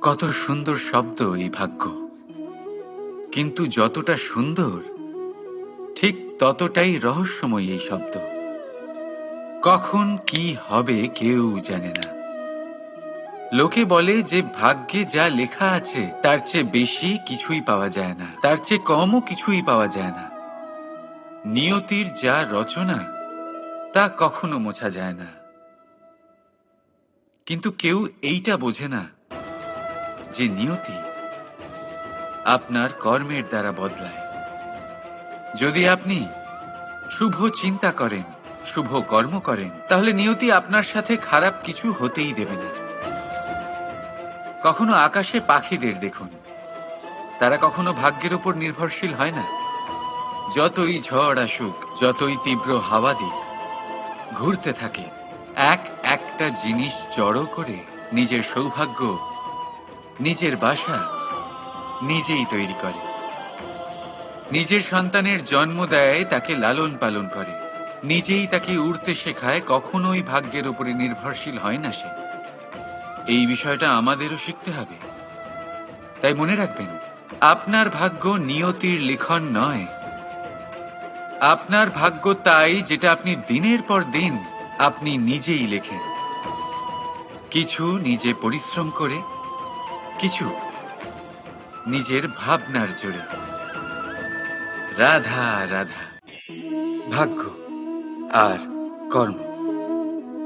কত সুন্দর শব্দ এই ভাগ্য, কিন্তু যতটা সুন্দর ঠিক ততটাই রহস্যময় এই শব্দ। কখন কি হবে কেউ জানে না। লোকে বলে যে ভাগ্যে যা লেখা আছে তার চেয়ে বেশি কিছুই পাওয়া যায় না, তার চেয়ে কমও কিছুই পাওয়া যায় না। নিয়তির যা রচনা তা কখনো মোছা যায় না। কিন্তু কেউ এইটা বোঝে না যে নিয়তি আপনার কর্মের দ্বারা বদলায়। যদি আপনি শুভ চিন্তা করেন, শুভ কর্ম করেন, তাহলে নিয়তি আপনার সাথে খারাপ কিছু হতেই দেবে না। কখনো আকাশে পাখিদের দেখুন, তারা কখনো ভাগ্যের উপর নির্ভরশীল হয় না। যতই ঝড় আসুক, যতই তীব্র হাওয়া দিক, ঘুরতে থাকে, একটা জিনিস জড়ো করে নিজের সৌভাগ্য, নিজের বাসা নিজেই তৈরি করে। নিজের সন্তানের জন্ম দেয়, তাকে লালন পালন করে, নিজেই তাকে উড়তে শেখায়, কখনোই ভাগ্যের উপরে নির্ভরশীল হয় না সে। এই বিষয়টা আমাদেরও শিখতে হবে। তাই মনে রাখবেন, আপনার ভাগ্য নিয়তির লিখন নয়। আপনার ভাগ্য তাই যেটা আপনি দিনের পর দিন আপনি নিজেই লেখেন। কিছু নিজে পরিশ্রম করে, কিছু নিজের ভাবনার জোরে। রাধা রাধা। ভাগ্য আর কর্ম,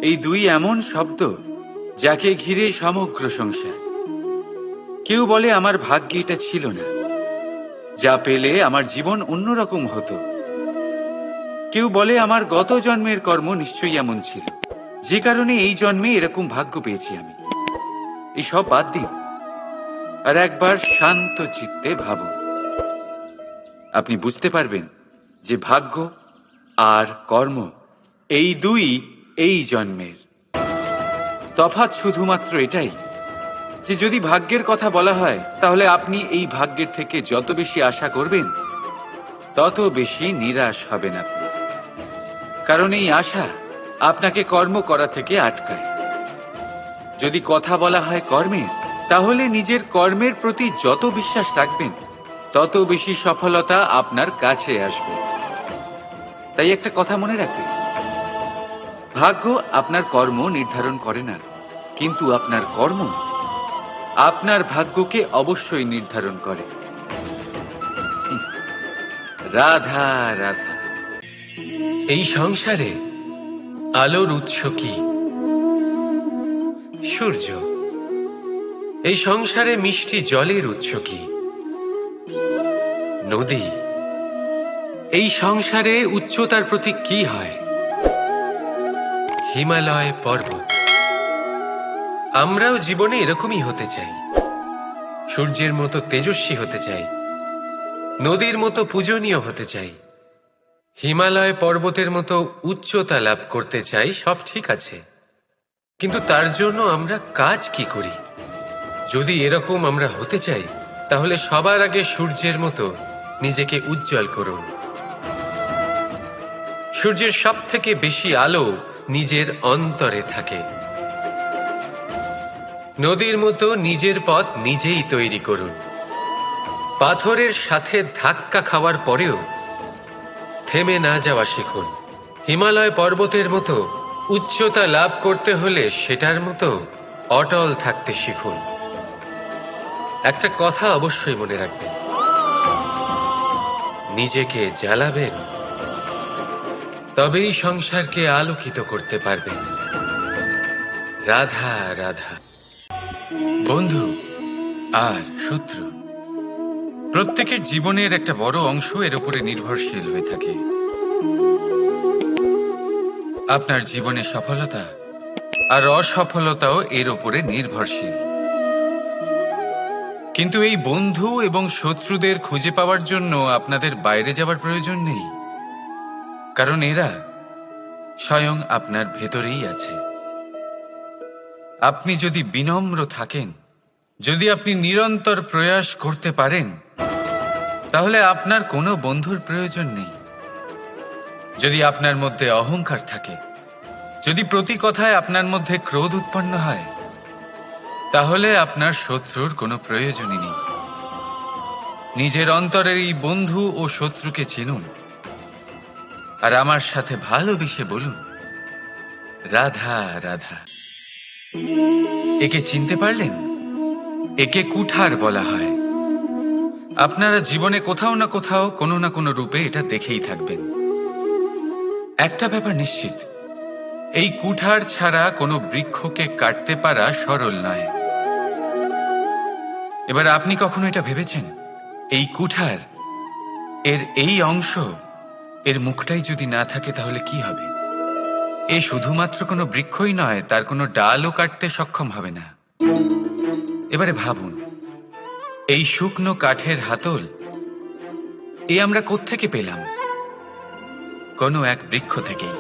এই দুই এমন শব্দ যাকে ঘিরে সমগ্র সংসার। কেউ বলে আমার ভাগ্যে এটা ছিল না, যা পেলে আমার জীবন অন্যরকম হতো। কেউ বলে আমার গত জন্মের কর্ম নিশ্চয়ই এমন ছিল, যে কারণে এই জন্মে এরকম ভাগ্য পেয়েছি আমি। এসব বাদ দিন আর একবার শান্ত চিত্তে ভাবুন। আপনি বুঝতে পারবেন যে ভাগ্য আর কর্ম এই দুই এই জন্মের। তফাৎ শুধুমাত্র এটাই যে যদি ভাগ্যের কথা বলা হয়, তাহলে আপনি এই ভাগ্যের থেকে যত বেশি আশা করবেন তত বেশি নিরাশ হবেন আপনি। কারণ এই আশা আপনাকে কর্ম করা থেকে আটকায়। যদি কথা বলা হয় কর্মের, তাহলে নিজের কর্মের প্রতি যত বিশ্বাস রাখবেন তত বেশি সফলতা আপনার কাছে আসবে। তাই একটা কথা মনে রাখবেন, ভাগ্য আপনার কর্ম নির্ধারণ করে না, কিন্তু আপনার কর্ম আপনার ভাগ্যকে অবশ্যই নির্ধারণ করে। রাধা রাধা। এই সংসারে আলোর উৎস কি? সূর্য। এই সংসারে মিষ্টি জলের উৎস কি? নদী। এই সংসারে উচ্চতার প্রতীক কি হয়? হিমালয় পর্বত। আমরাও জীবনে এরকমই হতে চাই, সূর্যের মতো তেজস্বী হতে চাই, নদীর মতো পূজনীয় হতে চাই, হিমালয় পর্বতের মতো উচ্চতা লাভ করতে চাই। সব ঠিক আছে, কিন্তু তার জন্য আমরা কাজ কি করি? যদি এরকম আমরা হতে চাই, তাহলে সবার আগে সূর্যের মতো নিজেকে উজ্জ্বল করুন। সূর্যের সব থেকে বেশি আলো নিজের অন্তরে থাকে। নদীর মতো নিজের পথ নিজেই তৈরি করুন। পাথরের সাথে ধাক্কা খাওয়ার পরেও থেমে না যাওয়া শিখুন। হিমালয় পর্বতের মতো উচ্চতা লাভ করতে হলে সেটার মতো অটল থাকতে শিখুন। একটা কথা অবশ্যই মনে রাখবেন, নিজেকে জ্বালাবেন, তবেই সংসারকে আলোকিত করতে পারবেন। রাধা রাধা। বন্ধু আর শত্রু, প্রত্যেকের জীবনের একটা বড় অংশ এর উপরে নির্ভরশীল হয়ে থাকে। আপনার জীবনের সফলতা আর অসফলতাও এর উপরে নির্ভরশীল। কিন্তু এই বন্ধু এবং শত্রুদের খুঁজে পাওয়ার জন্য আপনাদের বাইরে যাওয়ার প্রয়োজন নেই, কারণ এরা স্বয়ং আপনার ভেতরেই আছে। আপনি যদি বিনম্র থাকেন, যদি আপনি নিরন্তর প্রয়াস করতে পারেন, তাহলে আপনার কোনো বন্ধুর প্রয়োজন নেই। যদি আপনার মধ্যে অহংকার থাকে, যদি প্রতি কথায় আপনার মধ্যে ক্রোধ উৎপন্ন হয়, তাহলে আপনার শত্রুর কোনো প্রয়োজনই নেই। নিজের অন্তরের এই বন্ধু ও শত্রুকে চিনুন, আর আমার সাথে ভালোবেসে বলুন, রাধা রাধা। একে চিনতে পারলেন? একে কুঠার বলা হয়। আপনারা জীবনে কোথাও না কোথাও কোনো না কোনো রূপে এটা দেখেই থাকবেন। একটা ব্যাপার নিশ্চিত, এই কুঠার ছাড়া কোনো বৃক্ষকে কাটতে পারা সরল নয়। এবার আপনি কখনো এটা ভেবেছেন, এই কুঠার, এর এই অংশ, এর মুখটাই যদি না থাকে তাহলে কি হবে? এ শুধুমাত্র কোনো বৃক্ষই নয়, তার কোনো ডালও কাটতে সক্ষম হবে না। এবারে ভাবুন, এই শুকনো কাঠের হাতল এ আমরা কোত্থেকে পেলাম? কোনো এক বৃক্ষ থেকেই।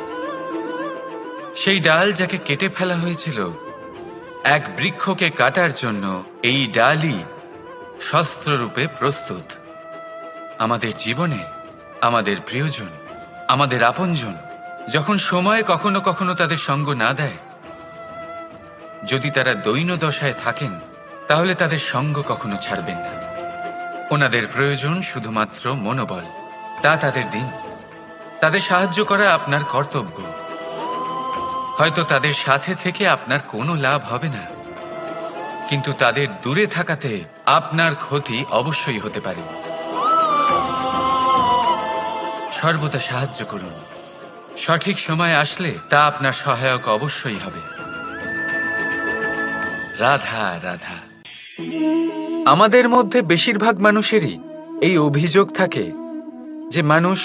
সেই ডাল যাকে কেটে ফেলা হয়েছিল এক বৃক্ষকে কাটার জন্য, এই ডালই শস্ত্ররূপে প্রস্তুত। আমাদের জীবনে আমাদের প্রিয়জন, আমাদের আপনজন যখন সময় কখনো কখনো তাদের সঙ্গ না দেয়, যদি তারা দৈন্য দশায় থাকেন, তাহলে তাদের সঙ্গ কখনো ছাড়বেন না। ওনাদের প্রয়োজন শুধুমাত্র মনোবল। তা তাদের দিন। তাদের সাহায্য করা আপনার কর্তব্য। হয়তো তাদের সাথে থেকে আপনার কোনো লাভ হবে না, কিন্তু তাদের দূরে থাকাতে আপনার ক্ষতি অবশ্যই হতে পারে। সর্বদা সাহায্য করুন। সঠিক সময় আসলে তা আপনার সহায়ক অবশ্যই হবে। রাধা রাধা। আমাদের মধ্যে বেশিরভাগ মানুষেরই এই অভিযোগ থাকে যে মানুষ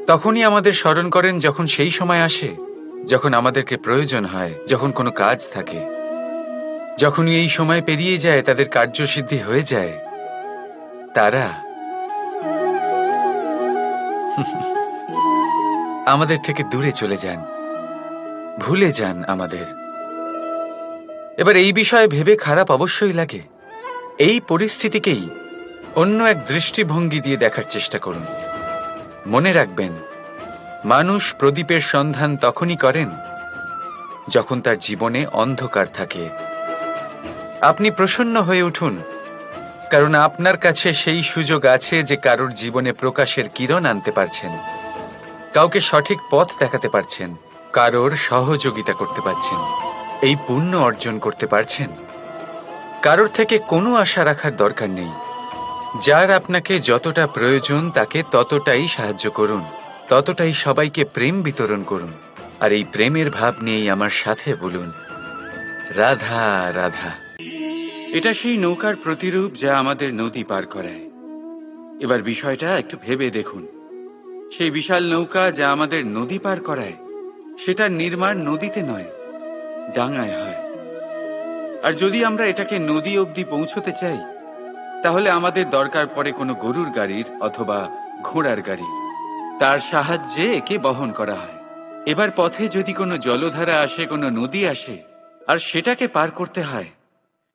তখনই আমাদের স্মরণ করেন যখন সেই সময় আসে যখন আমাদেরকে প্রয়োজন হয়, যখন কোনো কাজ থাকে। যখনই এই সময় পেরিয়ে যায়, তাদের কার্যসিদ্ধি হয়ে যায়, তারা আমাদের থেকে দূরে চলে যান, ভুলে যান আমাদের। এবার এই বিষয়ে ভেবে খারাপ অবশ্যই লাগে। এই পরিস্থিতিকেই অন্য এক দৃষ্টিভঙ্গি দিয়ে দেখার চেষ্টা করুন। মনে রাখবেন, মানুষ প্রদীপের সন্ধান তখনই করেন যখন তার জীবনে অন্ধকার থাকে। আপনি প্রসন্ন হয়ে উঠুন, কারণ আপনার কাছে সেই সুযোগ আছে যে কারোর জীবনে প্রকাশের কিরণ আনতে পারছেন, কাউকে সঠিক পথ দেখাতে পারছেন, কারোর সহযোগিতা করতে পারছেন, এই পুণ্য অর্জন করতে পারছেন। কারোর থেকে কোনো আশা রাখার দরকার নেই। যার আপনাকে যতটা প্রয়োজন তাকে ততটাই সাহায্য করুন, ততটাই সবাইকে প্রেম বিতরণ করুন। আর এই প্রেমের ভাব নিয়েই আমার সাথে বলুন, রাধা রাধা। এটা সেই নৌকার প্রতিরূপ যা আমাদের নদী পার করায়। এবার বিষয়টা একটু ভেবে দেখুন। সেই বিশাল নৌকা যা আমাদের নদী পার করায়, সেটার নির্মাণ নদীতে নয়, ডাঙায় হয়। আর যদি আমরা এটাকে নদী অবধি পৌঁছতে চাই, তাহলে আমাদের দরকার পড়ে কোনো গরুর গাড়ির অথবা ঘোড়ার গাড়ির। তার সাহায্যে একে বহন করা হয়। এবার পথে যদি কোনো জলধারা আসে, কোনো নদী আসে, আর সেটাকে পার করতে হয়,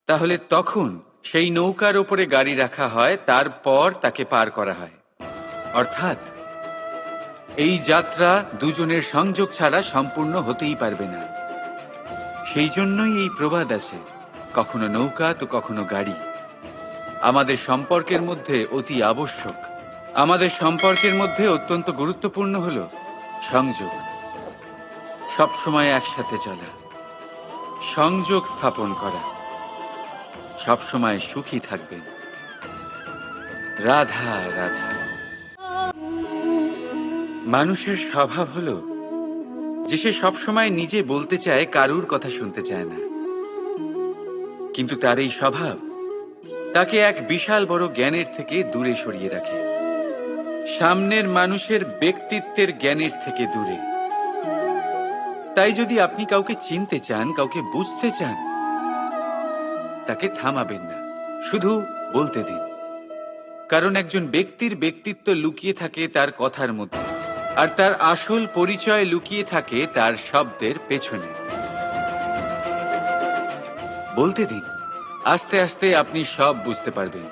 তাহলে তখন সেই নৌকার ওপরে গাড়ি রাখা হয়, তারপর তাকে পার করা হয়। অর্থাৎ এই যাত্রা দুজনের সংযোগ ছাড়া সম্পূর্ণ হতেই পারবে না। সেই জন্যই এই প্রবাদ আছে, কখনো নৌকা তো কখনো গাড়ি। আমাদের সম্পর্কের মধ্যে অতি আবশ্যক, আমাদের সম্পর্কের মধ্যে অত্যন্ত গুরুত্বপূর্ণ হলো সংযোগ। সবসময় একসাথে চলা, সংযোগ স্থাপন করা। সবসময় সুখী থাকবেন। রাধা রাধা। মানুষের স্বভাব হলো যে সে সবসময় নিজে বলতে চায়, কারুর কথা শুনতে চায় না। কিন্তু তার এই স্বভাব তাকে এক বিশাল বড় জ্ঞানের থেকে দূরে সরিয়ে রাখে, সামনের মানুষের ব্যক্তিত্বের জ্ঞানের থেকে দূরে। তাই যদি আপনি কাউকে চিনতে চান, কাউকে বুঝতে চান, তাকে থামাবেন না, শুধু বলতে দিন। কারণ একজন ব্যক্তির ব্যক্তিত্ব লুকিয়ে থাকে তার কথার মধ্যে, আর তার আসল পরিচয় লুকিয়ে থাকে তার শব্দের পেছনে। বলতে দিন, আস্তে আস্তে আপনি সব বুঝতে পারবেন।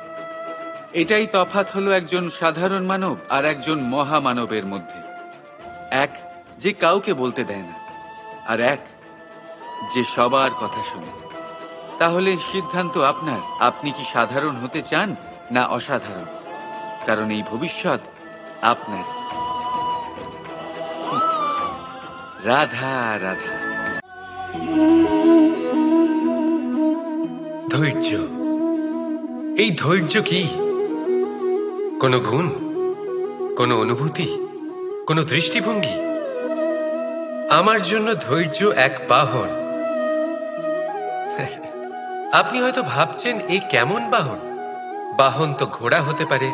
এটাই তফাৎ হলো একজন সাধারণ মানব আর একজন মহামানবের মধ্যে। এক যে কাউকে বলতে দেয় না, আর এক যে সবার কথা শুনে। তাহলে সিদ্ধান্ত আপনার। আপনি কি সাধারণ হতে চান না অসাধারণ? কারণ এই ভবিষ্যৎ আপনার। রাধা রাধা। ধৈর্য। এই ধৈর্য কি কোনো গুণ, কোনো অনুভূতি, কোনো দৃষ্টিভঙ্গি? আমার জন্য ধৈর্য এক বাহন। আপনি হয়তো ভাবছেন এই কেমন বাহন? বাহন তো ঘোড়া হতে পারে,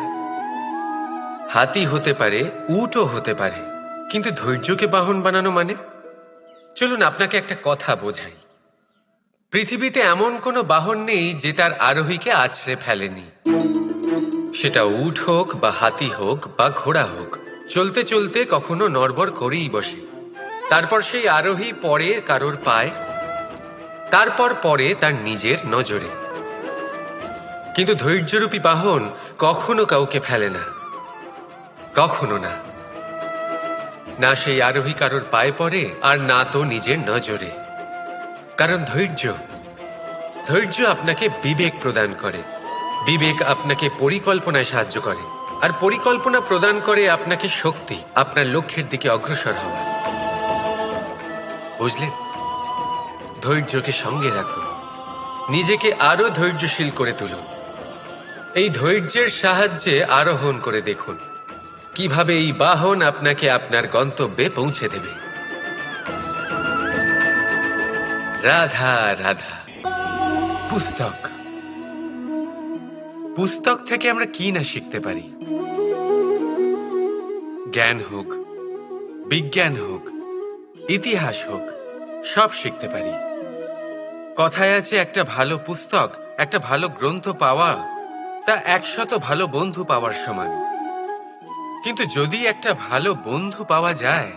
হাতি হতে পারে, উটও হতে পারে, কিন্তু ধৈর্যকে বাহন বানানো মানে? চলুন আপনাকে একটা কথা বোঝাই। পৃথিবীতে এমন কোনো বাহন নেই যে তার আরোহীকে আছড়ে ফেলেনি। সেটা উট হোক বা হাতি হোক বা ঘোড়া হোক, চলতে চলতে কখনো নড়বড় করেই বসে। তারপর সেই আরোহী পড়ে কারোর পায়, তারপর পড়ে তার নিজের নজরে। কিন্তু ধৈর্যরূপী বাহন কখনো কাউকে ফেলে না, কখনো না। না সেই আরোহী কারোর পায়ে পড়ে, আর না তো নিজের নজরে। কারণ ধৈর্য আপনাকে বিবেক প্রদান করে, বিবেক আপনাকে পরিকল্পনায় সাহায্য করে, আর পরিকল্পনা প্রদান করে আপনাকে শক্তি, আপনার লক্ষ্যের দিকে অগ্রসর হওয়া। বুঝলেন? ধৈর্যকে সঙ্গে রাখুন, নিজেকে আরো ধৈর্যশীল করে তুলুন। এই ধৈর্যের সাহায্যে আরোহণ করে দেখুন কিভাবে এই বাহন আপনাকে আপনার গন্তব্যে পৌঁছে দেবে। রাধা রাধা। পুস্তক। পুস্তক থেকে আমরা কি না শিখতে পারি? জ্ঞান হোক, বিজ্ঞান হোক, ইতিহাস হোক, সব শিখতে পারি। কথায় আছে, একটা ভালো পুস্তক, একটা ভালো গ্রন্থ পাওয়া তা 100 ভালো বন্ধু পাওয়ার সমান। কিন্তু যদি একটা ভালো বন্ধু পাওয়া যায়,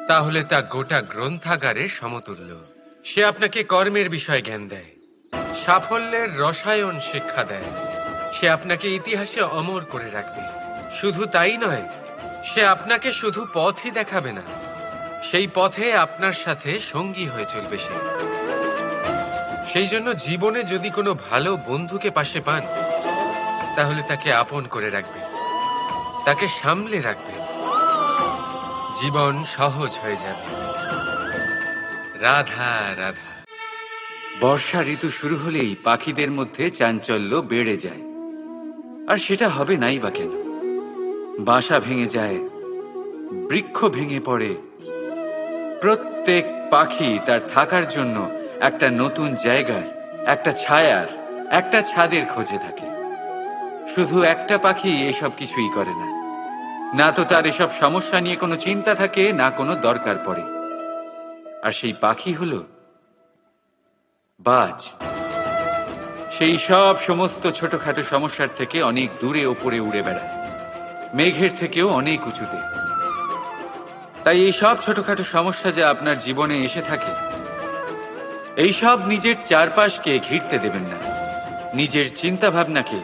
তাহলে তা গোটা গ্রন্থাগারের সমতুল্য। সে আপনাকে কর্মের বিষয়ে জ্ঞান দেয়, সাফল্যের রসায়ন শিক্ষা দেয়। সে আপনাকে ইতিহাসে অমর করে রাখবে। শুধু তাই নয়, সে আপনাকে শুধু পথই দেখাবে না, সেই পথে আপনার সাথে সঙ্গী হয়ে চলবে সে। সেই জন্য জীবনে যদি কোনো ভালো বন্ধুকে পাশে পান, তাহলে তাকে আপন করে রাখবেন, তাকে সামলে রাখবেন। জীবন সহজ হয়ে যাবে। রাধা রাধা। বর্ষা ঋতু শুরু হলেই পাখিদের মধ্যে চাঞ্চল্য বেড়ে যায়। আর সেটা হবে নাই বা কেন? বাসা ভেঙে যায়, বৃক্ষ ভেঙে পড়ে। প্রত্যেক পাখি তার থাকার জন্য একটা নতুন জায়গার, একটা ছায়ার, একটা ছাদের খোঁজে থাকে। শুধু একটা পাখি এসব কিছুই করে না। না তো তার এসব সমস্যা নিয়ে কোনো চিন্তা থাকে, না কোনো দরকার পড়ে। আর সেই পাখি হলো বাজ। সেই সব সমস্ত ছোটখাটো সমস্যার থেকে অনেক দূরে ওপরে উড়ে বেড়ায়, মেঘের থেকেও অনেক উঁচুতে। তাই এই সব ছোটখাটো সমস্যা যা আপনার জীবনে এসে থাকে, এই সব নিজের চারপাশকে ঘিরতে দেবেন না। নিজের চিন্তা ভাবনাকে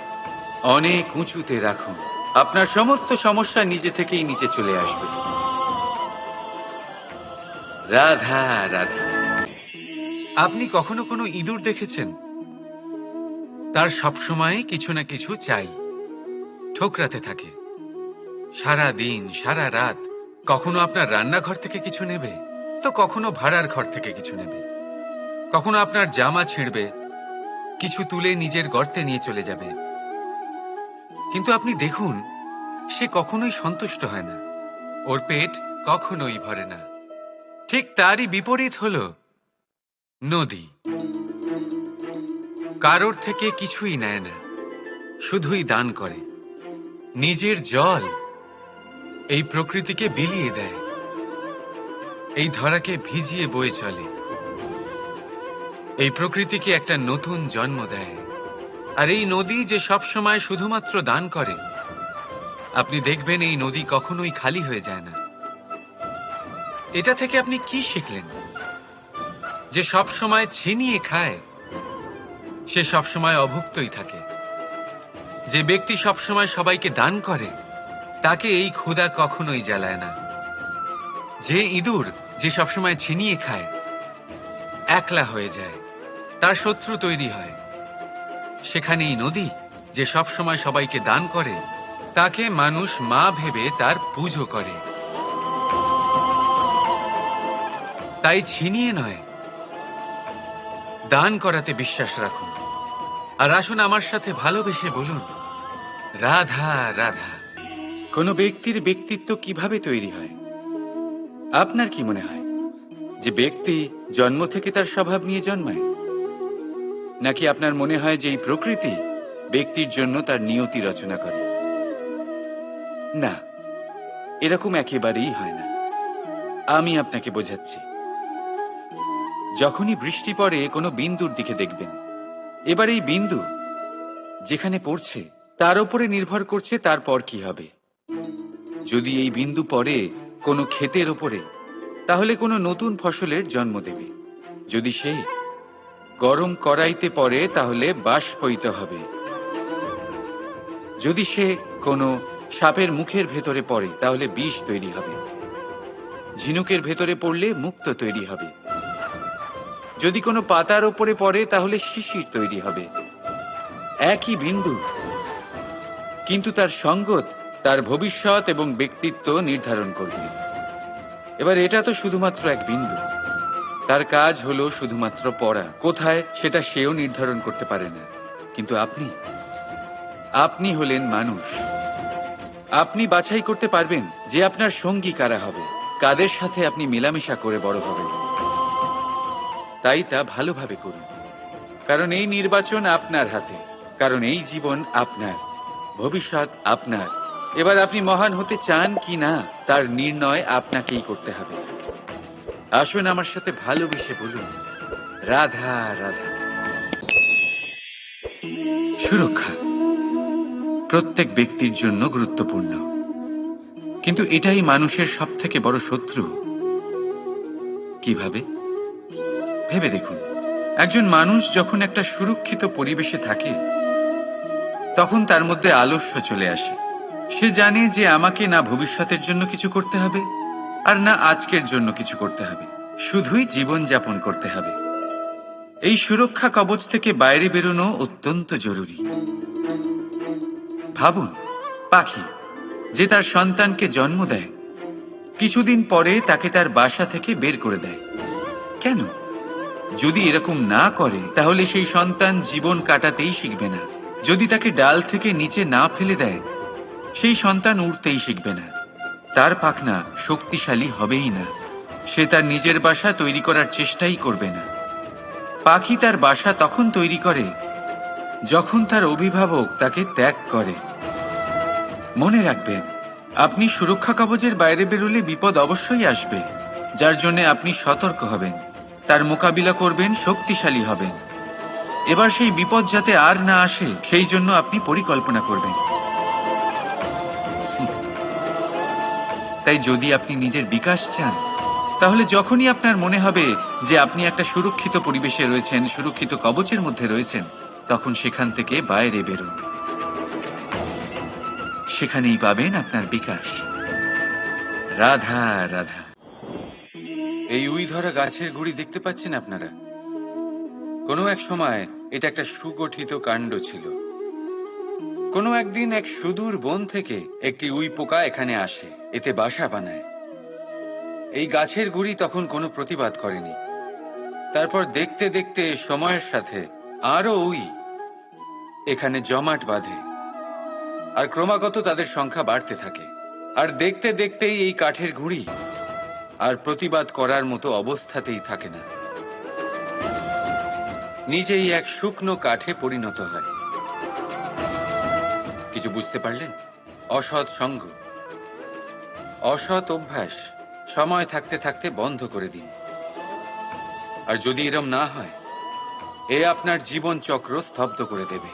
অনেক উঁচুতে রাখুন। আপনার সমস্ত সমস্যা নিজে থেকেই নিচে চলে আসবে। রাধা রাধা। আপনি কখনো কোনো ইঁদুর দেখেছেন? তার সবসময় কিছু না কিছু চাই, ঠোকরাতে থাকে সারা দিন সারা রাত। কখনো আপনার রান্নাঘর থেকে কিছু নেবে, তো কখনো ভাড়ার ঘর থেকে কিছু নেবে। কখনো আপনার জামা ছিঁড়বে, কিছু তুলে নিজের গর্তে নিয়ে চলে যাবে। কিন্তু আপনি দেখুন, সে কখনোই সন্তুষ্ট হয় না, ওর পেট কখনোই ভরে না। ঠিক তারই বিপরীত হলো নদী। কারোর থেকে কিছুই নেয় না, শুধুই দান করে। নিজের জল এই প্রকৃতিকে বিলিয়ে দেয়, এই ধরাকে ভিজিয়ে বয়ে চলে, এই প্রকৃতিকে একটা নতুন জন্ম দেয়। আর এই নদী যে সব সময় শুধুমাত্র দান করে, আপনি দেখবেন এই নদী কখনোই খালি হয়ে যায় না। এটা থেকে আপনি কি শিখলেন? যে সব সময় ছিনিয়ে খায়, সে সব সময় অভুক্তই থাকে। যে ব্যক্তি সব সময় সবাইকে দান করে, তাকে এই ক্ষুধা কখনোই জ্বালায় না। যে ইঁদুর যে সবসময় ছিনিয়ে খায়, একলা হয়ে যায়, তার শত্রু তৈরি হয়। সেখানেই নদী, যে সব সময় সবাইকে দান করে, তাকে মানুষ মা ভেবে তার পুজো করে। তাই ছিনিয়ে নয়, দান করাতে বিশ্বাস রাখুন। আর আসুন আমার সাথে ভালোবেসে বলুন, রাধা রাধা। কোনো ব্যক্তির ব্যক্তিত্ব কিভাবে তৈরি হয়? আপনার কি মনে হয় যে ব্যক্তি জন্ম থেকে তার স্বভাব নিয়ে জন্মায়, নাকি আপনার মনে হয় যে এই প্রকৃতি ব্যক্তির জন্য তার নিয়তি রচনা করে? না, এরকম একেবারেই হয় না। আমি আপনাকে বোঝাচ্ছি। যখনই বৃষ্টি পড়ে কোনো বিন্দুর দিকে দেখবেন। এবার এই বিন্দু যেখানে পড়ছে তার উপরে নির্ভর করছে তারপর কি হবে। যদি এই বিন্দু পড়ে কোনো ক্ষেতের ওপরে, তাহলে কোনো নতুন ফসলের জন্ম দেবে। যদি সে গরম কড়াইতে পড়ে, তাহলে বাষ্পীত হবে। যদি সে কোনো সাপের মুখের ভেতরে পড়ে, তাহলে বিষ তৈরি হবে। ঝিনুকের ভেতরে পড়লে মুক্ত তৈরি হবে। যদি কোনো পাতার ওপরে পড়ে, তাহলে শিশির তৈরি হবে। একই বিন্দু, কিন্তু তার সঙ্গত তার ভবিষ্যৎ এবং ব্যক্তিত্ব নির্ধারণ করবে। এবার এটা তো শুধুমাত্র এক বিন্দু। তার কাজ হলো শুধুমাত্র পড়া। কোথায় সেটা সেও নির্ধারণ করতে পারে না। কিন্তু আপনি হলেন মানুষ। আপনি বাছাই করতে পারবেন যে আপনার সঙ্গী কারা হবে, কাদের সাথে আপনি মেলামেশা করে বড় হবেন। তাই তা ভালোভাবে করুন, কারণ এই নির্বাচন আপনার হাতে। কারণ এই জীবন আপনার, ভবিষ্যৎ আপনার। এবার আপনি মহান হতে চান কি না, তার নির্ণয় আপনাকেই করতে হবে। আসুন আমার সাথে ভালোবেসে বলুন, রাধা রাধা। সুরক্ষা প্রত্যেক ব্যক্তির জন্য গুরুত্বপূর্ণ, কিন্তু এটাই মানুষের সবথেকে বড় শত্রু। কিভাবে? ভেবে দেখুন। একজন মানুষ যখন একটা সুরক্ষিত পরিবেশে থাকে, তখন তার মধ্যে আলস্য চলে আসে। সে জানে যে আমাকে না ভবিষ্যতের জন্য কিছু করতে হবে, আর না আজকের জন্য কিছু করতে হবে, শুধুই জীবন যাপন করতে হবে। এই সুরক্ষা কবচ থেকে বাইরে বেরোনো অত্যন্ত জরুরি। ভাবুন, পাখি যে তার সন্তানকে জন্ম দেয়, কিছুদিন পরে তাকে তার বাসা থেকে বের করে দেয়। কেন? যদি এরকম না করে, তাহলে সেই সন্তান জীবন কাটাতেই শিখবে না। যদি তাকে ডাল থেকে নিচে না ফেলে দেয়, সেই সন্তান উড়তেই শিখবে না। তার পাখনা শক্তিশালী হবেই না। সে তার নিজের বাসা তৈরি করার চেষ্টাই করবে না। পাখি তার বাসা তখন তৈরি করে যখন তার অভিভাবক তাকে ত্যাগ করে। মনে রাখবেন, আপনি সুরক্ষা কবচের বাইরে বেরোলে বিপদ অবশ্যই আসবে, যার জন্য আপনি সতর্ক হবেন, তার মোকাবিলা করবেন, শক্তিশালী হবেন। এবার সেই বিপদ যাতে আর না আসে, সেই জন্য আপনি পরিকল্পনা করবেন। তাই যদি আপনি নিজের বিকাশ চান, তাহলে যখনই আপনার মনে হবে যে আপনি একটা সুরক্ষিত পরিবেশে রয়েছেন, সুরক্ষিত কবচের মধ্যে রয়েছেন, তখন সেখান থেকে বাইরে বেরোন। সেখানেই পাবেন আপনার বিকাশ। রাধা রাধা। এই উই ধরা গাছের গুড়ি দেখতে পাচ্ছেন আপনারা? কোনো এক সময় এটা একটা সুগঠিত কাণ্ড ছিল। কোনো একদিন এক সুদূর বন থেকে একটি উই পোকা এখানে আসে, এতে বাসা বানায়। এই গাছের গুড়ি তখন কোনো প্রতিবাদ করেনি। তারপর দেখতে দেখতে সময়ের সাথে আরো উই এখানে জমাট বাঁধে, আর ক্রমাগত তাদের সংখ্যা বাড়তে থাকে। আর দেখতে দেখতেই এই কাঠের গুঁড়ি আর প্রতিবাদ করার মতো অবস্থাতেই থাকে না, নিজেই এক শুকনো কাঠে পরিণত হয়। কিছু বুঝতে পারলেন? অসৎ সঙ্গ, অসৎ অভ্যাস সময় থাকতে থাকতে বন্ধ করে দিন। আর যদি এরম না হয়, এ আপনার জীবন চক্র স্তব্ধ করে দেবে।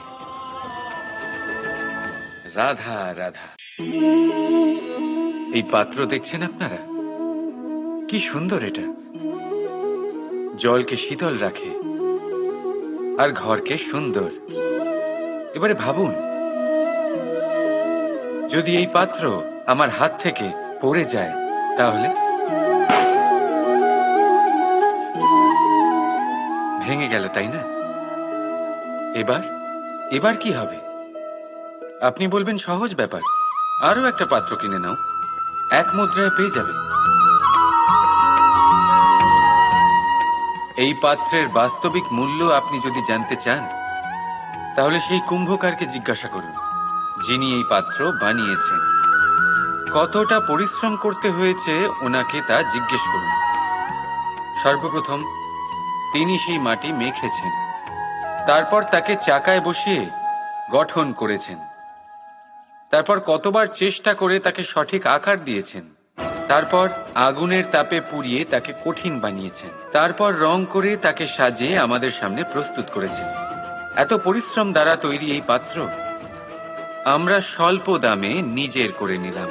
রাধা রাধা। এই পাত্র দেখছেন আপনারা? কি সুন্দর এটা! জলকে শীতল রাখে আর ঘরকে সুন্দর। এবারে ভাবুন, যদি এই পাত্র আমার হাত থেকে পড়ে যায়, তাহলে ভেঙে গেল, তাই না? এবার এবার কি হবে? আপনি বলবেন সহজ ব্যাপার, আরো একটা পাত্র কিনে নাও, 1 মুদ্রায় পেয়ে যাবে। এই পাত্রের বাস্তবিক মূল্য আপনি যদি জানতে চান, তাহলে সেই কুম্ভকারকে জিজ্ঞাসা করুন, যিনি এই পাত্র বানিয়েছেন। কতটা পরিশ্রম করতে হয়েছে ওনাকে তা জিজ্ঞেস করুন। সর্বপ্রথম তিনি সেই মাটি মেখেছেন, তারপর তাকে চাকায় বসিয়ে গঠন করেছেন, তারপর কতবার চেষ্টা করে তাকে সঠিক আকার দিয়েছেন, তারপর আগুনের তাপে পুড়িয়ে তাকে কঠিন বানিয়েছেন, তারপর রং করে তাকে সাজিয়ে আমাদের সামনে প্রস্তুত করেছেন। এত পরিশ্রম দ্বারা তৈরি এই পাত্র আমরা স্বল্প দামে নিজের করে নিলাম।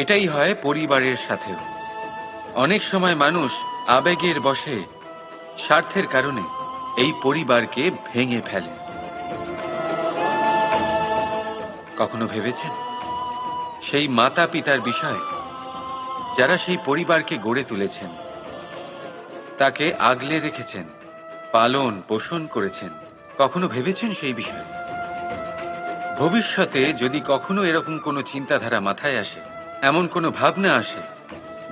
এটাই হয় পরিবারের সাথেও। অনেক সময় মানুষ আবেগের বশে, স্বার্থের কারণে এই পরিবারকে ভেঙে ফেলে। কখনো ভেবেছেন সেই মাতা পিতার বিষয়, যারা সেই পরিবারকে গড়ে তুলেছেন, তাকে আগলে রেখেছেন, পালন পোষণ করেছেন? কখনো ভেবেছেন সেই বিষয়ে? ভবিষ্যতে যদি কখনো এরকম কোনো চিন্তাধারা মাথায় আসে, এমন কোনো ভাবনা আসে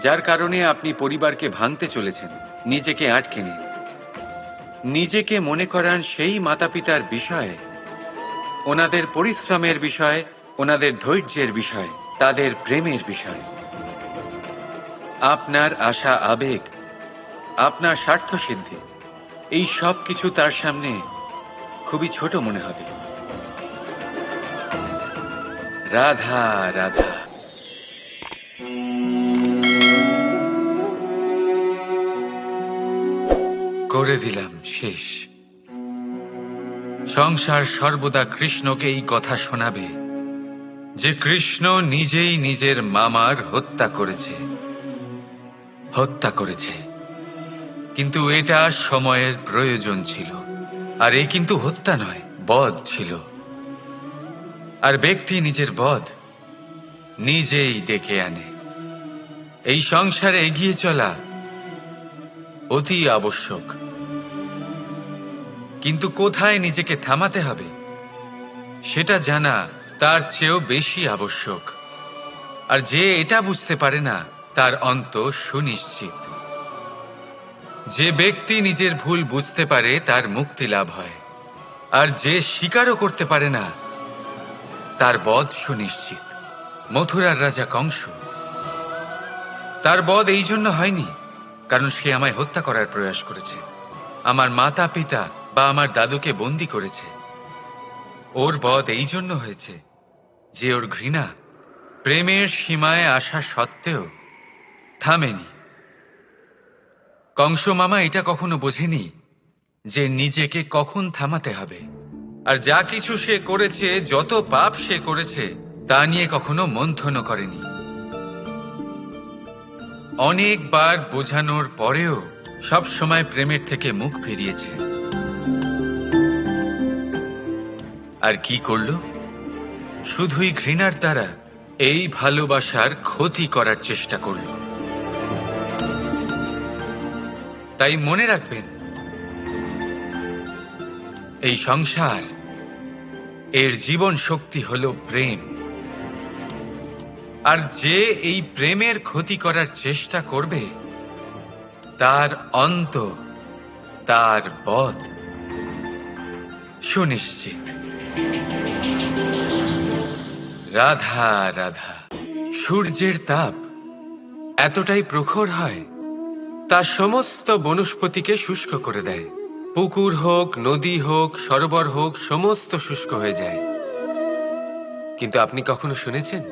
যার কারণে আপনি পরিবারকে ভাঙতে চলেছেন, নিজেকে আটকে নিন। নিজেকে মনে করান সেই মাতা পিতার বিষয়ে, ওনাদের পরিশ্রমের বিষয়, ওনাদের ধৈর্যের বিষয়, তাদের প্রেমের বিষয়। আপনার আশা আবেগ, আপনার স্বার্থসিদ্ধি, এই সব কিছু তার সামনে খুবই ছোট মনে হবে। রাধা রাধা। করে দিলাম শেষ। সংসার সর্বদা কৃষ্ণকে এই কথা শোনাবে যে কৃষ্ণ নিজেই নিজের মামার হত্যা করেছে। কিন্তু এটা সময়ের প্রয়োজন ছিল। আর এই কিন্তু হত্যা নয়, বধ ছিল। আর ব্যক্তি নিজের বধ নিজেই ডেকে আনে। এই সংসারে এগিয়ে চলা অতি আবশ্যক, কিন্তু কোথায় নিজেকে থামাতে হবে সেটা জানা তার চেয়েও বেশি আবশ্যক। আর যে এটা বুঝতে পারে না, তার অন্ত সুনিশ্চিত। যে ব্যক্তি নিজের ভুল বুঝতে পারে, তার মুক্তি লাভ হয়। আর যে স্বীকারও করতে পারে না, তার বধ সুনিশ্চিত। মথুরার রাজা কংস, তার বধ এই জন্য হয়নি কারণ সে আমায় হত্যা করার প্রয়াস করেছে, আমার মাতা পিতা বা আমার দাদুকে বন্দী করেছে। ওর বধ এই জন্য হয়েছে যে ওর ঘৃণা প্রেমের সীমায় আসা সত্ত্বেও থামেনি। কংস মামা এটা কখনো বোঝেনি যে নিজেকে কখন থামাতে হবে। আর যা কিছু সে করেছে, যত পাপ সে করেছে, তা নিয়ে কখনো মন্থনও করেনি। অনেকবার বোঝানোর পরেও সব সময় প্রেমের থেকে মুখ ফিরিয়েছে। আর কি করল? শুধুই ঘৃণার দ্বারা এই ভালোবাসার ক্ষতি করার চেষ্টা করল। তাই মনে রাখবেন, এই সংসার, এর জীবন শক্তি হলো প্রেম। আর যে এই প্রেমের ক্ষতি করার চেষ্টা করবে, তার অন্ত, তার বধ সুনিশ্চিত। রাধা রাধা। সূর্যের তাপ এতটাই প্রখর হয়, তা সমস্ত বনস্পতিকে শুষ্ক করে দেয়। পুকুর হোক, নদী হোক, সরোবর হোক, সমস্ত শুষ্ক হয়ে যায়। কিন্তু আপনি কখনো শুনেছেন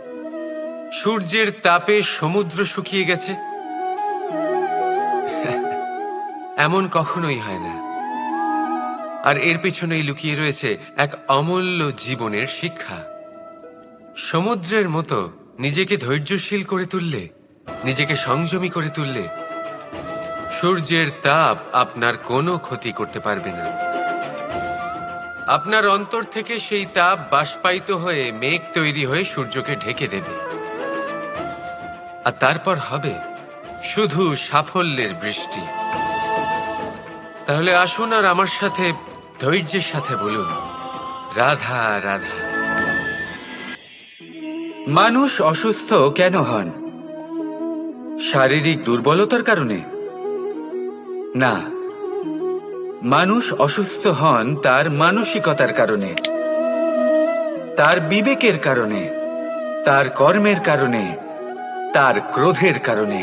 সূর্যের তাপে সমুদ্র শুকিয়ে গেছে? এমন কখনোই হয় না। আর এর পেছনেই লুকিয়ে রয়েছে এক অমূল্য জীবনের শিক্ষা। সমুদ্রের মতো নিজেকে ধৈর্যশীল করে তুললে, নিজেকে সংযমী করে তুললে, সূর্যের তাপ আপনার কোনো ক্ষতি করতে পারবে না। আপনার অন্তর থেকে সেই তাপ বাষ্পায়িত হয়ে মেঘ তৈরি হয়ে সূর্যকে ঢেকে দেবে। আর তারপর হবে শুধু সাফল্যের বৃষ্টি। তাহলে আসুন আর আমার সাথে ধৈর্যের সাথে বলুন, রাধা রাধা। মানুষ অসুস্থ কেন হন? শারীরিক দুর্বলতার কারণে? না, মানুষ অসুস্থ হন তার মানসিকতার কারণে, তার বিবেকের কারণে, তার কর্মের কারণে, তার ক্রোধের কারণে।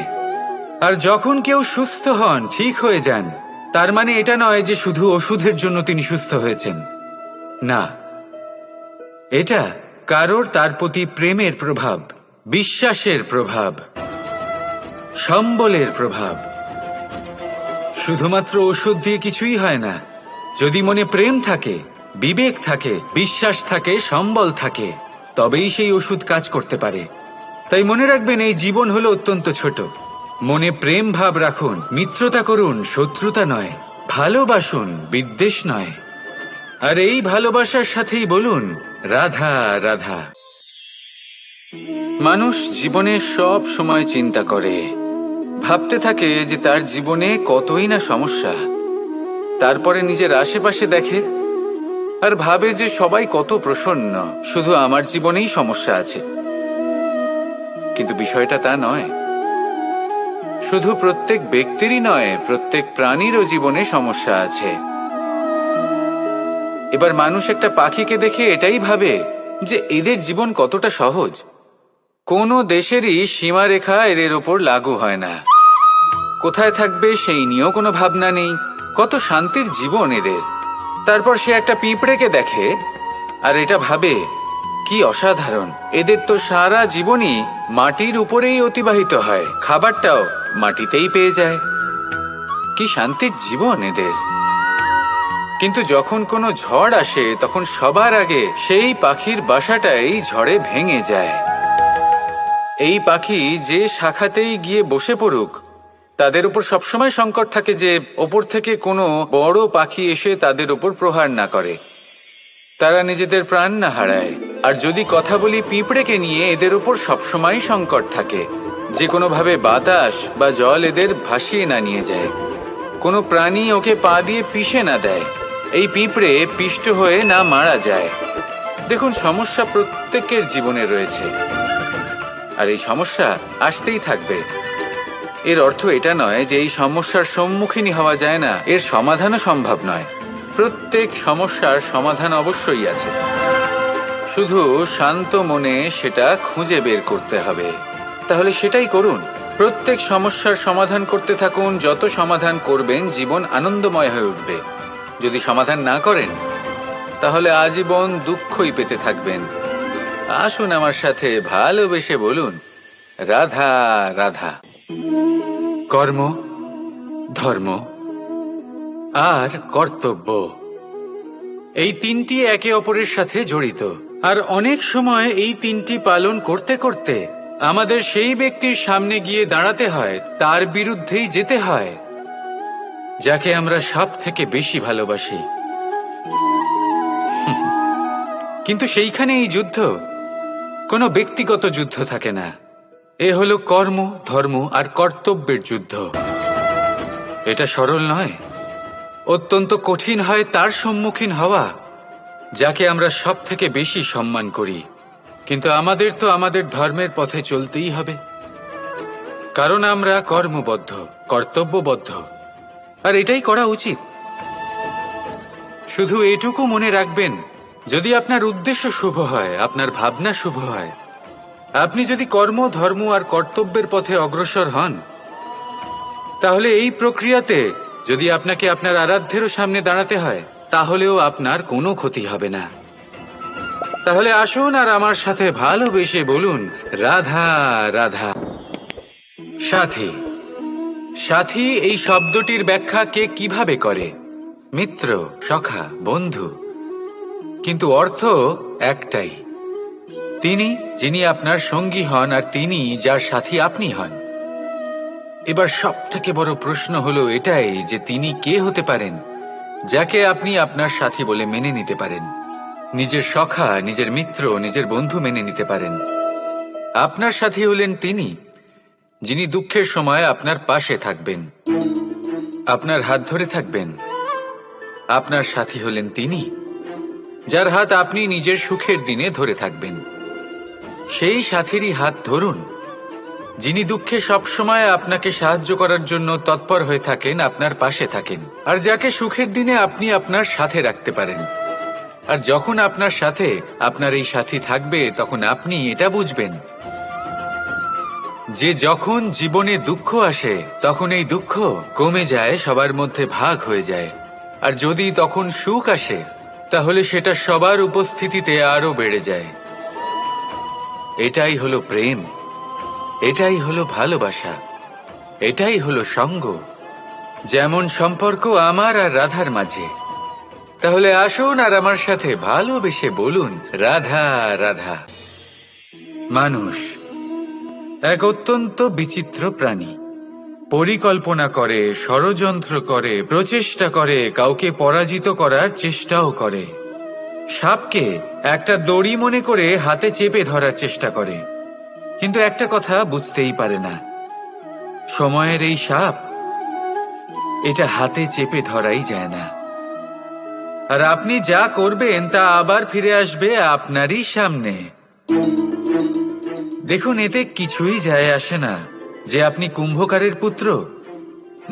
আর যখন কেউ সুস্থ হন, ঠিক হয়ে যান, তার মানে এটা নয় যে শুধু ওষুধের জন্য তিনি সুস্থ হয়েছেন। না, এটা কারোর তার প্রতি প্রেমের প্রভাব, বিশ্বাসের প্রভাব, সম্বলের প্রভাব। শুধুমাত্র ওষুধ দিয়ে কিছুই হয় না। যদি মনে প্রেম থাকে, বিবেক থাকে, বিশ্বাস থাকে, সম্বল থাকে, তবেই সেই ওষুধ কাজ করতে পারে। তাই মনে রাখবেন, এই জীবন হলো অত্যন্ত ছোট। মনে প্রেম ভাব রাখুন, মিত্রতা করুন, শত্রুতা নয়। ভালোবাসুন, বিদ্বেষ নয়। আর এই ভালোবাসার সাথেই বলুন, রাধা রাধা। মানুষ জীবনে সব সময় চিন্তা করে, ভাবতে থাকে যে তার জীবনে কতই না সমস্যা। তারপরে নিজের আশেপাশে দেখে আর ভাবে যে সবাই কত প্রসন্ন, শুধু আমার জীবনেই সমস্যা আছে। কিন্তু বিষয়টা তা নয়। শুধু প্রত্যেক ব্যক্তিরই নয়, প্রত্যেক প্রাণীরও জীবনে সমস্যা আছে। এবার মানুষ একটা পাখিকে দেখে এটাই ভাবে যে এদের জীবন কতটা সহজ। কোনো দেশেরই সীমারেখা এদের ওপর লাগু হয় না। কোথায় থাকবে সেই নিয়েও কোনো ভাবনা নেই। কত শান্তির জীবন এদের। তারপর সে একটা পিঁপড়েকে দেখে আর এটা ভাবে, কি অসাধারণ, এদের তো সারা জীবনই মাটির উপরেই অতিবাহিত হয়, খাবারটাও মাটিতেই পেয়ে যায়। কি শান্তির জীবন এদের। কিন্তু যখন কোনো ঝড় আসে, তখন সবার আগে সেই পাখির বাসাটাই ঝড়ে ভেঙে যায়। এই পাখি যে শাখাতেই গিয়ে বসে পড়ুক, তাদের উপর সবসময় সংকট থাকে যে ওপর থেকে কোনো বড় পাখি এসে তাদের উপর প্রহার না করে, তারা নিজেদের প্রাণ না হারায়। আর যদি কথা বলি পিঁপড়েকে নিয়ে, এদের উপর সবসময় সংকট থাকে যে কোনোভাবে বাতাস বা জল এদের ভাসিয়ে না নিয়ে যায়, কোনো প্রাণী ওকে পা দিয়ে পিষে না দেয়, এই পিঁপড়ে পিষ্ট হয়ে না মারা যায়। দেখুন, সমস্যা প্রত্যেকের জীবনে রয়েছে আর এই সমস্যা আসতেই থাকবে। এর অর্থ এটা নয় যে এই সমস্যার সম্মুখীনই হওয়া যায় না, এর সমাধানও সম্ভব নয়। প্রত্যেক সমস্যার সমাধান অবশ্যই আছে, শুধু শান্ত মনে সেটা খুঁজে বের করতে হবে। তাহলে সেটাই করুন। প্রত্যেক সমস্যার সমাধান করতে থাকুন। যত সমাধান করবেন, জীবন আনন্দময় হয়ে উঠবে। যদি সমাধান না করেন, তাহলে আজীবন দুঃখই পেতে থাকবেন। আসুন আমার সাথে ভালোবেসে বলুন, রাধা রাধা। কর্ম, ধর্ম আর কর্তব্য, এই তিনটি একে অপরের সাথে জড়িত। আর অনেক সময় এই তিনটি পালন করতে করতে আমাদের সেই ব্যক্তির সামনে গিয়ে দাঁড়াতে হয়, তার বিরুদ্ধেই যেতে হয়, যাকে আমরা সব থেকে বেশি ভালোবাসি। কিন্তু সেইখানে এই যুদ্ধ কোনো ব্যক্তিগত যুদ্ধ থাকে না। এ হলো কর্ম, ধর্ম আর কর্তব্যের যুদ্ধ। এটা সরল নয়, অত্যন্ত কঠিন হয় তার সম্মুখীন হওয়া যাকে আমরা সব থেকে বেশি সম্মান করি। কিন্তু আমাদের তো আমাদের ধর্মের পথে চলতেই হবে, কারণ আমরা কর্মবদ্ধ, কর্তব্যবদ্ধ, আর এটাই করা উচিত। শুধু এটুকু মনে রাখবেন, যদি আপনার উদ্দেশ্য শুভ হয়, আপনার ভাবনা শুভ হয়, আপনি যদি কর্ম, ধর্ম আর কর্তব্যের পথে অগ্রসর হন, তাহলে এই প্রক্রিয়াতে যদি আপনাকে আপনার আরাধ্যেরও সামনে দাঁড়াতে হয়, তাহলেও আপনার কোনো ক্ষতি হবে না। তাহলে আসুন আর আমার সাথে ভালোবেসে বলুন, রাধা রাধা। সাথী, সাথী এই শব্দটির ব্যাখ্যা কে কিভাবে করে? মিত্র, সখা, বন্ধু। কিন্তু অর্থ একটাই, তিনি যিনি আপনার সঙ্গী হন আর তিনি যার সাথী আপনি হন। এবার সব থেকে বড় প্রশ্ন হলো এটাই যে তিনি কে হতে পারেন যাকে আপনি আপনার সাথী বলে মেনে নিতে পারেন, নিজের সখা, নিজের মিত্র, নিজের বন্ধু মেনে নিতে পারেন। আপনার সাথী হলেন তিনি যিনি দুঃখের সময় আপনার পাশে থাকবেন। আপনার হাত ধরে থাকবেন। আপনার সাথী হলেন তিনি, যার হাত আপনি নিজের সুখের দিনে ধরে থাকবেন। সেই সাথীরই হাত ধরুন, যিনি দুঃখে সবসময় আপনাকে সাহায্য করার জন্য তৎপর হয়ে থাকেন, আপনার পাশে থাকেন, আর যাকে সুখের দিনে আপনি আপনার সাথে রাখতে পারেন। আর যখন আপনার সাথে আপনার এই সাথী থাকবে, তখন আপনি এটা বুঝবেন যে যখন জীবনে দুঃখ আসে, তখন এই দুঃখ কমে যায়, সবার মধ্যে ভাগ হয়ে যায়। আর যদি তখন সুখ আসে, তাহলে সেটা সবার উপস্থিতিতে আরো বেড়ে যায়। এটাই হলো প্রেম, এটাই হলো ভালোবাসা, এটাই হলো সঙ্গ। যেমন সম্পর্ক আমার আর রাধার মাঝে। তাহলে আসুন আর আমার সাথে ভালোবেসে বলুন, রাধা রাধা। মানুষ এক অত্যন্ত বিচিত্র প্রাণী। পরিকল্পনা করে, ষড়যন্ত্র করে, প্রচেষ্টা করে, কাউকে পরাজিত করার চেষ্টাও করে। সাপকে একটা দড়ি মনে করে হাতে চেপে ধরার চেষ্টা করে, কিন্তু একটা কথা বুঝতেই পারে না, সময়ের এই সাপ, এটা হাতে চেপে ধরাই যায় না। আর আপনি যা করবেন তা আবার ফিরে আসবে আপনারই সামনে। দেখুন, এতে কিছুই যায় আসে না যে আপনি কুম্ভকারের পুত্র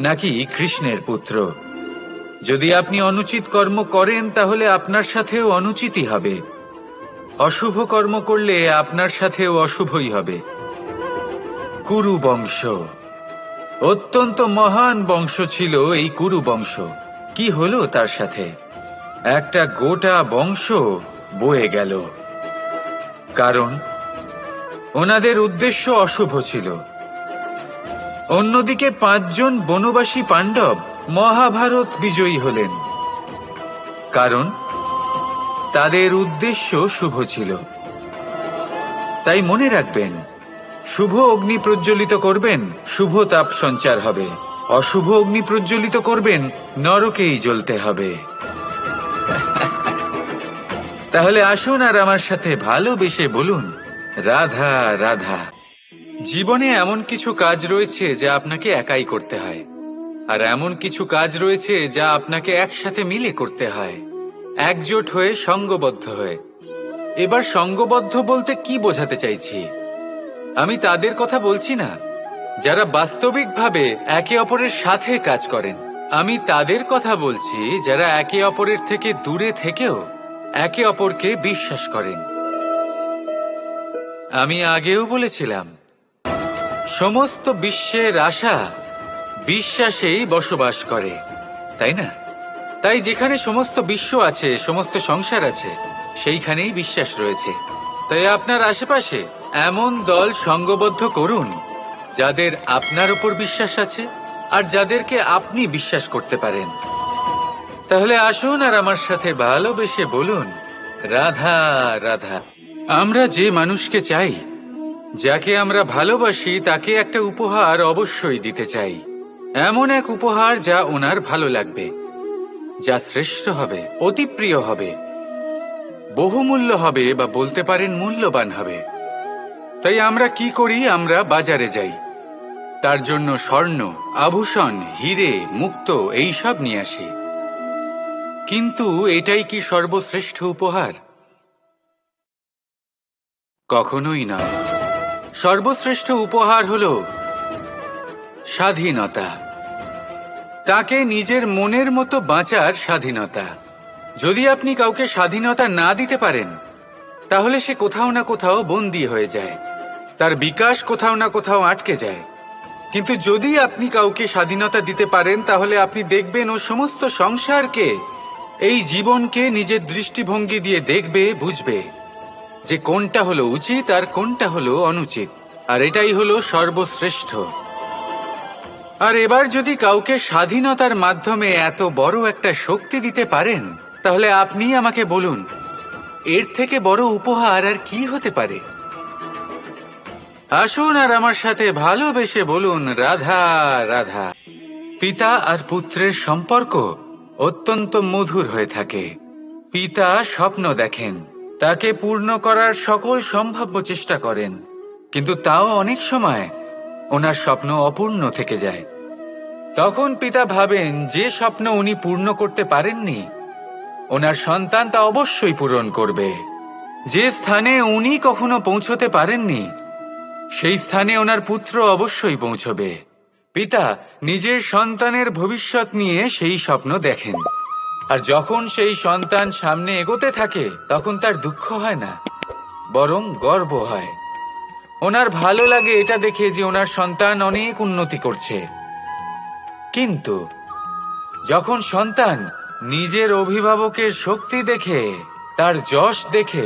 নাকি কৃষ্ণের পুত্র। যদি আপনি অনুচিত কর্ম করেন, তাহলে আপনার সাথেও অনুচিতই হবে। অশুভ কর্ম করলে আপনার সাথেও অশুভই হবে। কুরু বংশ অত্যন্ত মহান বংশ ছিল। এই কুরু বংশ কি হলো তার সাথে? একটা গোটা বংশ বয়ে গেল, কারণ ওনাদের উদ্দেশ্য অশুভ ছিল। অন্যদিকে 5 জন বনবাসী পাণ্ডব মহাভারত বিজয়ী হলেন, কারণ তাদের উদ্দেশ্য শুভ ছিল। তাই মনে রাখবেন, শুভ অগ্নি প্রজ্বলিত করবেন, শুভ তাপ সঞ্চার হবে। অশুভ অগ্নি প্রজ্বলিত করবেন, নরকেই জ্বলতে হবে। তাহলে আসুন আর আমার সাথে ভালোবেসে বলুন, রাধা রাধা। জীবনে এমন কিছু কাজ রয়েছে যা আপনাকে একাই করতে হয়, আর এমন কিছু কাজ রয়েছে যা আপনাকে একসাথে মিলে করতে হয়, একজোট হয়ে, সঙ্গবদ্ধ হয়ে। এবার সঙ্গবদ্ধ বলতে কি বোঝাতে চাইছি? আমি তাদের কথা বলছি না যারা বাস্তবিকভাবে একে অপরের সাথে কাজ করেন। আমি তাদের কথা বলছি যারা একে অপরের থেকে দূরে থেকেও একে অপরকে বিশ্বাস করেন। আমি আগেও বলেছিলাম, সমস্ত বিশ্বের আশা বিশ্বাসেই বসবাস করে, তাই না? তাই যেখানে সমস্ত বিশ্ব আছে, সমস্ত সংসার আছে, সেইখানেই বিশ্বাস রয়েছে। তাই আপনার আশেপাশে এমন দল সঙ্গবদ্ধ করুন যাদের আপনার উপর বিশ্বাস আছে আর যাদেরকে আপনি বিশ্বাস করতে পারেন। তাহলে আসুন আর আমার সাথে ভালোবেসে বলুন, রাধা রাধা। আমরা যে মানুষকে চাই, যাকে আমরা ভালোবাসি, তাকে একটা উপহার অবশ্যই দিতে চাই। এমন এক উপহার যা ওনার ভালো লাগবে, যা শ্রেষ্ঠ হবে, অতি প্রিয় হবে, বহুমূল্য হবে, বা বলতে পারেন মূল্যবান হবে। তাই আমরা কি করি? আমরা বাজারে যাই, তার জন্য স্বর্ণ, আভূষণ, হিরে, মুক্ত এইসব নিয়ে আসি। কিন্তু এটাই কি সর্বশ্রেষ্ঠ উপহার? কখনোই নয়। সর্বশ্রেষ্ঠ উপহার হলো স্বাধীনতা, তাকে নিজের মনের মতো বাঁচার স্বাধীনতা। যদি আপনি কাউকে স্বাধীনতা না দিতে পারেন, তাহলে সে কোথাও না কোথাও বন্দী হয়ে যায়, তার বিকাশ কোথাও না কোথাও আটকে যায়। কিন্তু যদি আপনি কাউকে স্বাধীনতা দিতে পারেন, তাহলে আপনি দেখবেন ও সমস্ত সংসারকে, এই জীবনকে নিজের দৃষ্টিভঙ্গি দিয়ে দেখবে, বুঝবে যে কোনটা হলো উচিত আর কোনটা হলো অনুচিত। আর এটাই হলো সর্বশ্রেষ্ঠ। আর এবার যদি কাউকে স্বাধীনতার মাধ্যমে এত বড় একটা শক্তি দিতে পারেন, তাহলে আপনি আমাকে বলুন, এর থেকে বড় উপহার আর কি হতে পারে? আসুন আর আমার সাথে ভালোবেসে বলুন, রাধা রাধা। পিতা আর পুত্রের সম্পর্ক অত্যন্ত মধুর হয়ে থাকে। পিতা স্বপ্ন দেখেন, তাকে পূর্ণ করার সকল সম্ভাব্য চেষ্টা করেন, কিন্তু তাও অনেক সময় ওনার স্বপ্ন অপূর্ণ থেকে যায়। তখন পিতা ভাবেন যে স্বপ্ন উনি পূর্ণ করতে পারেননি, ওনার সন্তান তা অবশ্যই পূরণ করবে। যে স্থানে উনি কখনো পৌঁছতে পারেননি, সেই স্থানে ওনার পুত্র অবশ্যই পৌঁছবে। পিতা নিজের সন্তানের ভবিষ্যৎ নিয়ে সেই স্বপ্ন দেখেন, আর যখন সেই সন্তান সামনে এগোতে থাকে তখন তার দুঃখ হয় না, বরং গর্ব হয়। ওনার ভালো লাগে এটা দেখে যে ওনার সন্তান অনেক উন্নতি করছে। কিন্তু যখন সন্তান নিজের অভিভাবকের শক্তি দেখে, তার যশ দেখে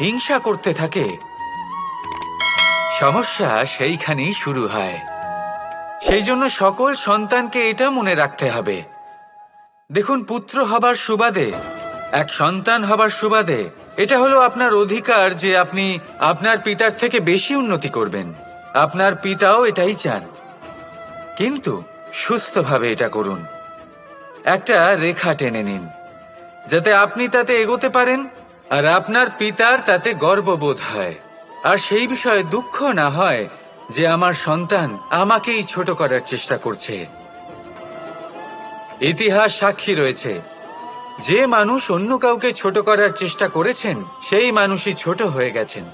হিংসা করতে থাকে, সমস্যা সেইখানেই শুরু হয়। সেই জন্য সকল সন্তানকে এটা মনে রাখতে হবে, দেখুন, পুত্র হবার সুবাদে, এক সন্তান হবার সুবাদে এটা হলো আপনার অধিকার যে আপনি আপনার পিতার থেকে বেশি উন্নতি করবেন। আপনার পিতাও এটাই চান, কিন্তু সুস্থভাবে এটা করুন। একটা রেখা টেনে নিন যাতে আপনি তাতে এগোতে পারেন আর আপনার পিতার তাতে গর্ববোধ হয়, আর সেই বিষয়ে দুঃখ না হয় যে আমার সন্তান আমাকেই ছোট করার চেষ্টা করছে। ইতিহাস সাক্ষী রয়েছে, যে মানুষ অন্য কাউকে ছোট করার চেষ্টা করেছেন সেই মানুষই ছোট হয়ে গেছেন।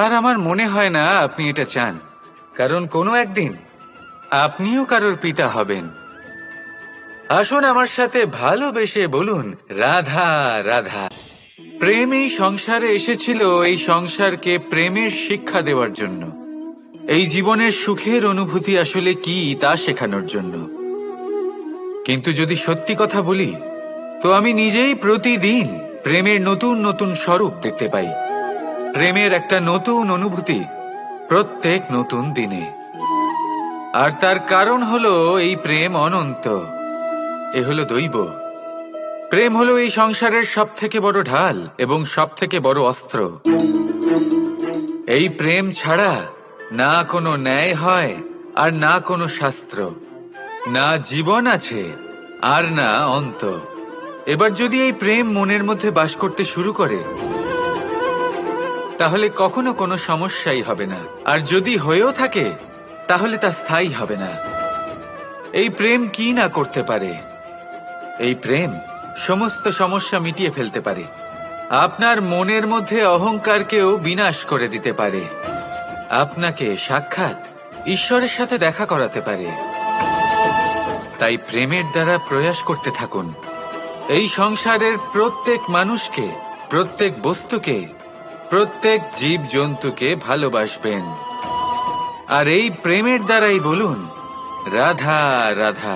আর আমার মনে হয় না আপনি এটা চান, কারণ কোনো একদিন আপনিও কারোর পিতা হবেন। আসুন আমার সাথে ভালোবেসে বলুন, রাধা রাধা। প্রেম এই সংসারে এসেছিল এই সংসারকে প্রেমের শিক্ষা দেওয়ার জন্য, এই জীবনের সুখের অনুভূতি আসলে কি তা শেখানোর জন্য। কিন্তু যদি সত্যি কথা বলি, তো আমি নিজেই প্রতিদিন প্রেমের নতুন নতুন স্বরূপ দেখতে পাই, প্রেমের একটা নতুন অনুভূতি প্রত্যেক নতুন দিনে। আর তার কারণ হলো এই প্রেম অনন্ত, এ হলো দৈব। প্রেম হলো এই সংসারের সব থেকে বড় ঢাল এবং সব থেকে বড় অস্ত্র। এই প্রেম ছাড়া না কোনো ন্যায় হয় আর না কোনো শাস্ত্র, না জীবন আছে আর না অন্ত। এবার যদি এই প্রেম মনের মধ্যে বাস করতে শুরু করে, তাহলে কখনো কোনো সমস্যাই হবে না, আর যদি হয়েও থাকে তাহলে তা স্থায়ী হবে না। এই প্রেম কি না করতে পারে? এই প্রেম সমস্ত সমস্যা মিটিয়ে ফেলতে পারে, আপনার মনের মধ্যে অহংকারকেও বিনাশ করে দিতে পারে, আপনাকে সাক্ষাৎ ঈশ্বরের সাথে দেখা করাতে পারে। তাই প্রেমের দ্বারা প্রয়াস করতে থাকুন, এই সংসারের প্রত্যেক মানুষকে, প্রত্যেক বস্তুকে, প্রত্যেক জীব জন্তুকে ভালোবাসবেন। আর এই প্রেমের দ্বারাই বলুন, রাধা রাধা।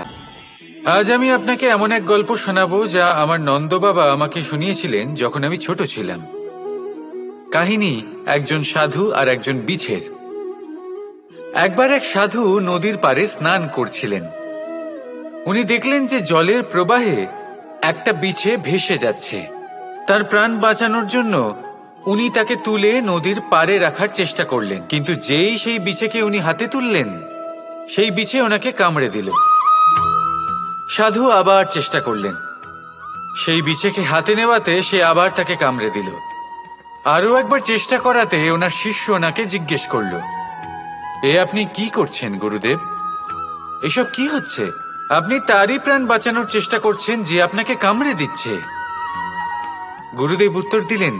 আজ আমি আপনাকে এমন এক গল্প শোনাবো যা আমার নন্দ বাবা আমাকে শুনিয়েছিলেন যখন আমি ছোট ছিলাম। কাহিনী একজন সাধু আর একজন বিছের। একবার এক সাধু নদীর পাড়ে স্নান করছিলেন। উনি দেখলেন যে জলের প্রবাহে একটা বিছে ভেসে যাচ্ছে। তার প্রাণ বাঁচানোর জন্য উনি তাকে তুলে নদীর পাড়ে রাখার চেষ্টা করলেন, কিন্তু যেই সেই বিছেকে উনি হাতে তুললেন, সেই বিছে ওনাকে কামড়ে দিল। সাধু আবার চেষ্টা করলেন, সেই বিছেকে হাতে নেওয়াতে সে আবার তাকে কামড়ে দিল। আরো একবার চেষ্টা করাতে ওনার শিষ্য ওনাকে জিজ্ঞেস করল, এ আপনি কি করছেন গুরুদেব? এসব কি হচ্ছে? আপনি তারই প্রাণ বাঁচানোর চেষ্টা করছেন যে আপনাকে কামড়ে দিচ্ছে। গুরুদেব উত্তর দিলেন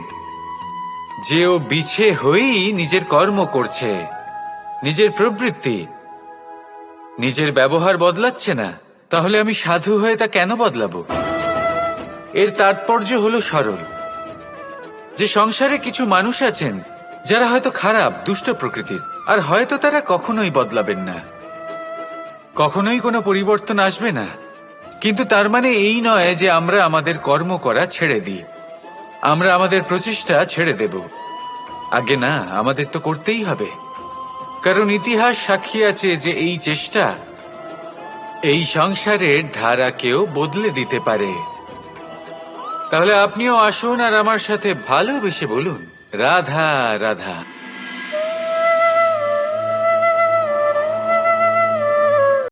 যে ও বিছে হয়েই নিজের কর্ম করছে, নিজের প্রবৃত্তি, নিজের ব্যবহার বদলাচ্ছে না। তাহলে আমি সাধু হয়ে তা কেন বদলাবো? এর তাৎপর্য হলো সরল, যে সংসারে কিছু মানুষ আছেন যারা হয়তো খারাপ, দুষ্ট প্রকৃতির, আর হয়তো তারা কখনোই বদলাবেন না, কখনোই কোনো পরিবর্তন আসবে না। কিন্তু তার মানে এই নয় যে আমরা আমাদের কর্ম করা ছেড়ে দিই, আমরা আমাদের প্রচেষ্টা ছেড়ে দেব। আগে না, আমাদের তো করতেই হবে, কারণ ইতিহাস সাক্ষী আছে যে এই চেষ্টা এই সংসারের ধারাকেও বদলে দিতে পারে। তাহলে আপনিও আসুন আর আমার সাথে ভালোবেসে বলুন, রাধা রাধা।